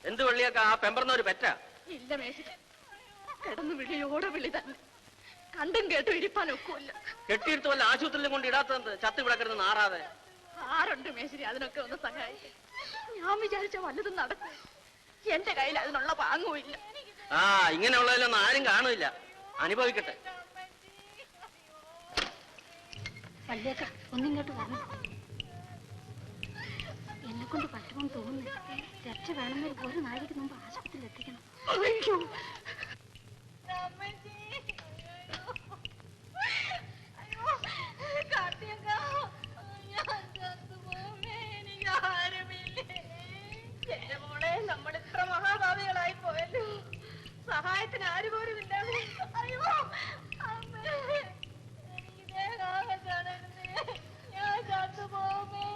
എന്ത് വെള്ളിയൊക്കെ ആ പെമ്പറന്നൊരു പെറ്റാ? ഇല്ല മേശിരി, കിടന്നു വിളിയോടെ വിളി തന്നെ. കണ്ടും കേട്ടും ഇരിപ്പാൻ ഒക്കില്ല. കെട്ടിയെടുത്ത് വല്ല ആശുപത്രിയിലും കൊണ്ട് ഇടാത്തത് ചത്ത് വിടക്കരുത് നാറാതെ. ആരുണ്ട് മേശിരി അതിനൊക്കെ ഒന്ന് സഹായിക്കും? ഞാൻ വിചാരിച്ച വല്ലതും നടക്കും. എന്റെ കയ്യിൽ അതിനുള്ള പാങ്ങുമില്ല. ആ ഇങ്ങനെയുള്ളതിലൊന്നും ആരും കാണില്ല. അനുഭവിക്കട്ടെ. വല്യേക്ക ഒന്നിങ്ങോട്ട് വരണം. എന്നെ കൊണ്ട് പറ്റുമെന്ന് തോന്നുന്നു. രക്ഷ വേണമെങ്കിൽ ഒരു നാഴിക്ക് മുമ്പ് ആശുപത്രിയിൽ എത്തിക്കണം. എന്റെ മോളെ, നമ്മൾ ഇത്ര മഹാഭാവികളായി പോയല്ലോ. സഹായത്തിന് ആര് പോലും ഇല്ലാതെ. അയ്യോ ഞാൻ ചത്തുപോമേ.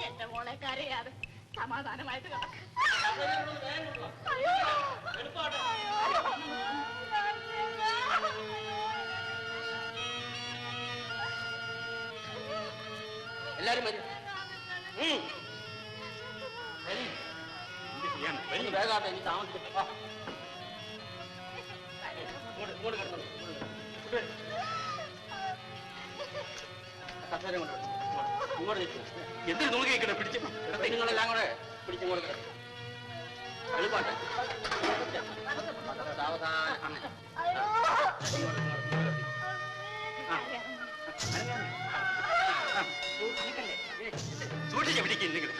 എന്റെ മോളെ കരയാതെ സമാധാനമായിട്ട് കിടക്കും. എല്ലാരും വരും. വേഗാട്ടെ, എനിക്ക് താമസിക്കട്ടെ. കസേര കൊണ്ട് ഇങ്ങോട്ട് എന്തിനു നോക്കിക്കണേ? പിടിച്ചു നിങ്ങളെല്ലാം കൂടെ പിടിച്ചു കൊടുക്കട്ടെ. എളുപ്പാട്ടെ. സാവധാനം. സൂക്ഷിച്ച് പിടിക്കും നിങ്ങൾ.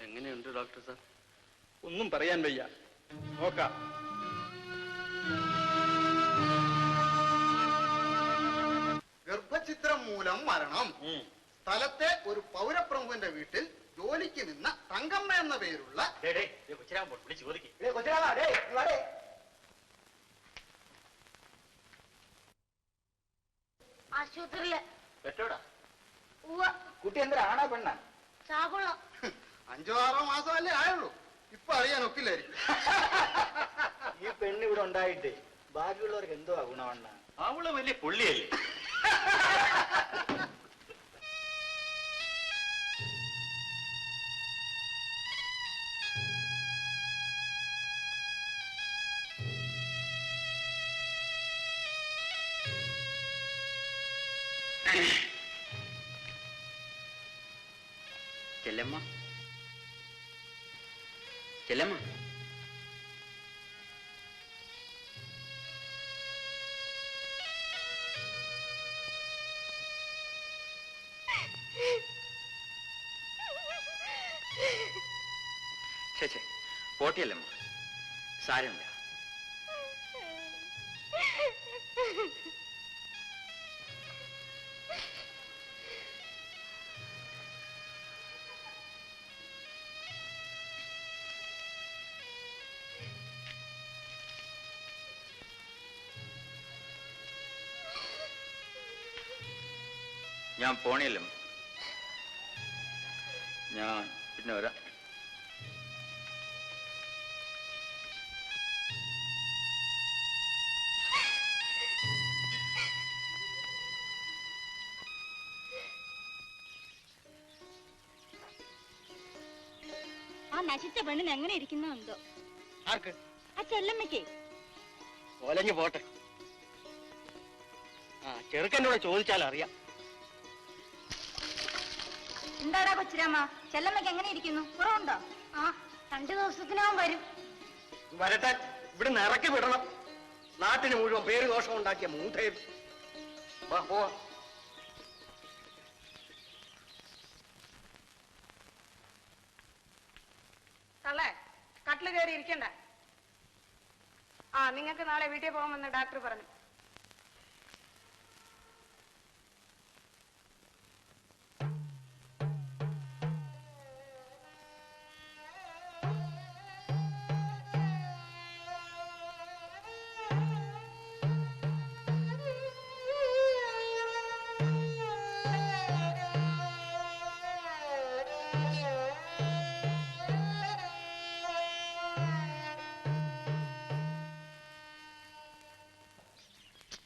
എങ്ങനെയുണ്ട് ഡോക്ടർ സാർ? ഒന്നും പറയാൻ വയ്യ. നോക്കാം. ഗർഭചിത്രം മൂലം മരണം. സ്ഥലത്തെ ഒരു പൗരപ്രമുഖന്റെ വീട്ടിൽ ജോലിക്ക് നിന്ന തങ്കമ്മ എന്ന പേരുള്ള ആശുപത്രിയില് കുട്ടി എന്താ ആണോ പെണ്ണ? ചാകുളം. 5-6 മാസമല്ലേ ആയുള്ളൂ. ഇപ്പൊ അറിയാൻ ഒക്കില്ലായിരിക്കും. ഈ പെണ്ണ് ഇവിടെ ഉണ്ടായിട്ടേ ബാക്കിയുള്ളവർക്ക് എന്തോ ഗുണമണ്ണ. അവള് വലിയ പുള്ളിയല്ലേ. ചെല്ലമ്മ, ചെല്ലമ്മ. ചേച്ചേ പോട്ടിയല്ലമ്മ, സാരമില്ല. ഞാൻ പോണിയല്ലോ. ഞാൻ പിന്നെ വരാം. ആ നശിച്ച പെണ്ണിന് എങ്ങനെ ഇരിക്കുന്നുണ്ടോ? ആർക്ക്? ആ ചെല്ലമ്മയ്ക്ക്. ഓലഞ്ഞു പോട്ടെ. ആ ചെറുക്കനോട് ചോദിച്ചാൽ അറിയാം. എന്താടാ കൊച്ചിരാമ, ചെല്ലമ്മയ്ക്ക് എങ്ങനെ ഇരിക്കുന്നു? കുറവുണ്ടോ? ആ 2 ദിവസത്തിനകം വരും. വരട്ടെ. ഇവിടുന്ന് ഇറക്കി വിടണം. നാട്ടിന് മുഴുവൻ പേര് ദോഷം ഉണ്ടാക്കിയ മൂധയും. വാ പോവാ. തള്ളേ കട്ടില് കയറി ഇരിക്കണ്ട. ആ നിങ്ങൾക്ക് നാളെ വീട്ടിൽ പോകാമെന്ന് ഡോക്ടർ പറഞ്ഞു.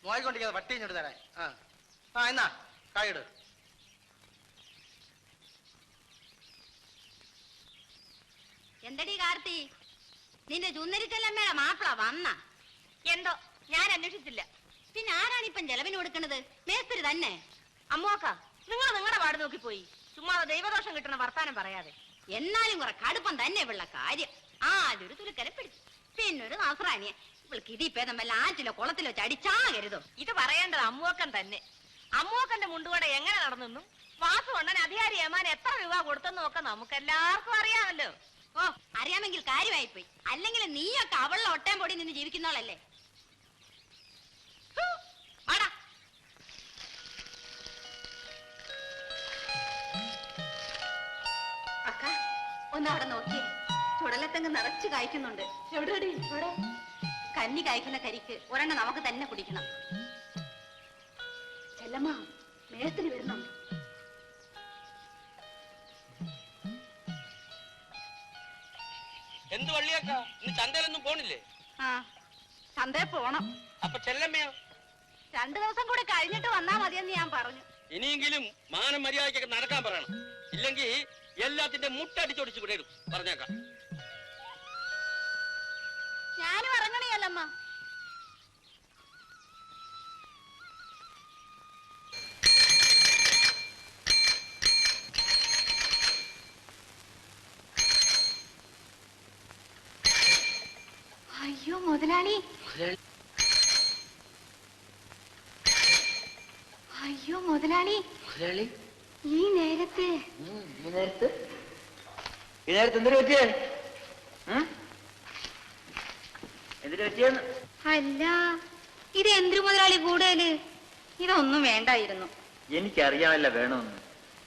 നോയിക്കൊണ്ടിരിക്കാതെ വട്ടി ഇങ്ങോട്ട് തരാൻ. ആ എന്നാ കായിട്. എന്തടി കാർത്തി, നിന്റെ ചുന്നരിച്ചല്ലമ്മയുടെ മാപ്പിള വന്ന? എന്തോ ഞാൻ അന്വേഷിച്ചില്ല. പിന്നെ ആരാണിപ്പം ചെലവിന് കൊടുക്കണത്? മേസ്തിരി തന്നെ. അമ്മോക്ക, നിങ്ങൾ നിങ്ങളുടെ പാട് നോക്കി പോയി. ചുമ്മാ ദൈവദോഷം കിട്ടണ വർത്താനം പറയാതെ. എന്നാലും കുറെ കടുപ്പം തന്നെ ഉള്ള കാര്യം. ആദ്യൊരു തുലുക്കരെ പിടിച്ചു, പിന്നൊരു നാസ്രാണിയെ. ഇവൾക്ക് ഇതിപ്പേദം വല്ല ആറ്റിലോ കുളത്തിലോ ചടിച്ചാകരുതോ. ഇത് പറയേണ്ടത് അമ്മോക്കൻ തന്നെ. അമ്മോക്കന്റെ മുണ്ടുകട എങ്ങനെ നടന്നെന്നും വാസു കൊണ്ടൻ അധികാരി ഏമാൻ എത്ര രൂപ കൊടുത്തെന്നും ഒക്കെ നമുക്കെല്ലാവർക്കും അറിയാമല്ലോ. ഓ, അറിയാമെങ്കിൽ കാര്യമായിപ്പോയി. അല്ലെങ്കിൽ നീയൊക്കെ അവളുടെ ഒട്ടയം പൊടി നിന്ന് ജീവിക്കുന്നവളല്ലേ. ആടാ, അക്ക ഒന്നവിടെ നോക്കിയേ. ചുടലത്തെങ്ങ് നിറച്ച് കായ്ക്കുന്നുണ്ട്. എവിടെടി? ഇവിടെ കന്നി കായ്ക്കുന്ന കരിക്ക് ഒരെണ്ണം നമുക്ക് തന്നെ കുടിക്കണം. ചെല്ലമ്മ, മേസ്തിരി വരുന്നു. എന്ത് വള്ളിയാക്ക, ഇന്ന് ചന്തയിലൊന്നും പോണില്ലേ? ആ, ചന്തയിൽ പോണം. അപ്പൊ ചെല്ലമ്മയോ? 2 ദിവസം കൂടി കഴിഞ്ഞിട്ട് വന്നാ മതിയെന്ന് ഞാൻ പറഞ്ഞു. ഇനിയെങ്കിലും മാനം മര്യാദയ്ക്കൊക്കെ നടക്കാൻ പറയണം. ഇല്ലെങ്കിൽ എല്ലാത്തിന്റെ മുട്ടടിച്ചൊടിച്ച് വിടരും പറഞ്ഞേക്കാം. ഞാനും ഇറങ്ങണിയല്ലമ്മ. അയ്യോ മുതലാളി, അയ്യോ മുതലാളി, ഈ നേരത്തെ എന്തൊരു പറ്റിയേ? എന്തിനു പറ്റിയെന്ന്? അല്ല, ഇത് എന്തൊരു മുതലാളി കൂടുതല്? ഇതൊന്നും വേണ്ടായിരുന്നു. എനിക്കറിയാമല്ല വേണമെന്ന്.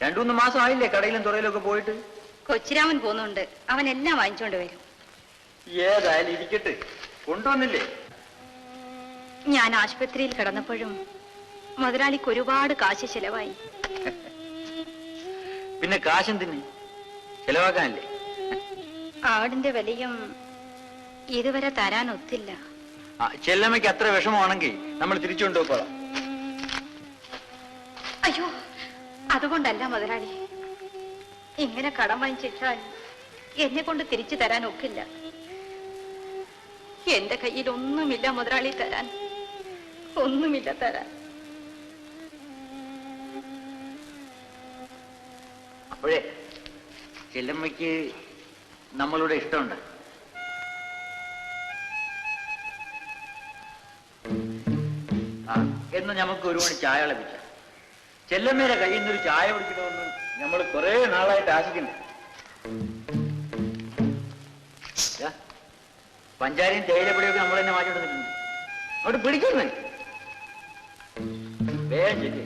2-3 മാസം ആയില്ലേ കടയിലും തുറയിലും ഒക്കെ പോയിട്ട്. കൊച്ചിരാമൻ പോന്നുണ്ട്, അവൻ എല്ലാം വാങ്ങിച്ചോണ്ട് വരും. ഏതായാലും ഇരിക്കട്ടെ, കൊണ്ടുവന്നില്ലേ? ഞാൻ ആശുപത്രിയിൽ കിടന്നപ്പോഴും മുതലാളിക്ക് ഒരുപാട് കാശ് ചെലവായി. പിന്നെ കാശെന്തിന്? ചെലവാക്കാനല്ലേ? ആടിന്റെ വിലയും ഇതുവരെ തരാൻ ഒത്തില്ല. ചെല്ലമ്മയ്ക്ക് അത്ര വിഷമമാണെങ്കിൽ നമ്മൾ തിരിച്ചു കൊണ്ടുപോയിക്കോളാം. അയ്യോ, അതുകൊണ്ടല്ല മുതലാളി. ഇങ്ങനെ കടം വാങ്ങിച്ചിട്ടാൽ എന്നെ കൊണ്ട് തിരിച്ചു തരാൻ ഒക്കില്ല. എന്റെ കയ്യിൽ ഒന്നുമില്ല മുതലാളി തരാൻ, ഒന്നുമില്ല തരാൻ. അപ്പോഴേ ചെല്ലമ്മയ്ക്ക് നമ്മളുടെ ഇഷ്ടമുണ്ട്. എന്ന് നമുക്ക് ഒരു മണി ചായ ളപ്പിക്കാം. ചെല്ലമ്മയുടെ കയ്യിൽ നിന്നൊരു ചായ കുടിക്കണമെന്ന് നമ്മൾ കുറെ നാളായിട്ട് ആശിക്കുന്നു. പഞ്ചാരയും തേയിലപ്പൊടിയൊക്കെ നമ്മൾ തന്നെ മാറ്റി കൊടുത്തിട്ടുണ്ട്. അങ്ങോട്ട് പിടിക്കുന്നേ വേഗം ചെല്ലേ.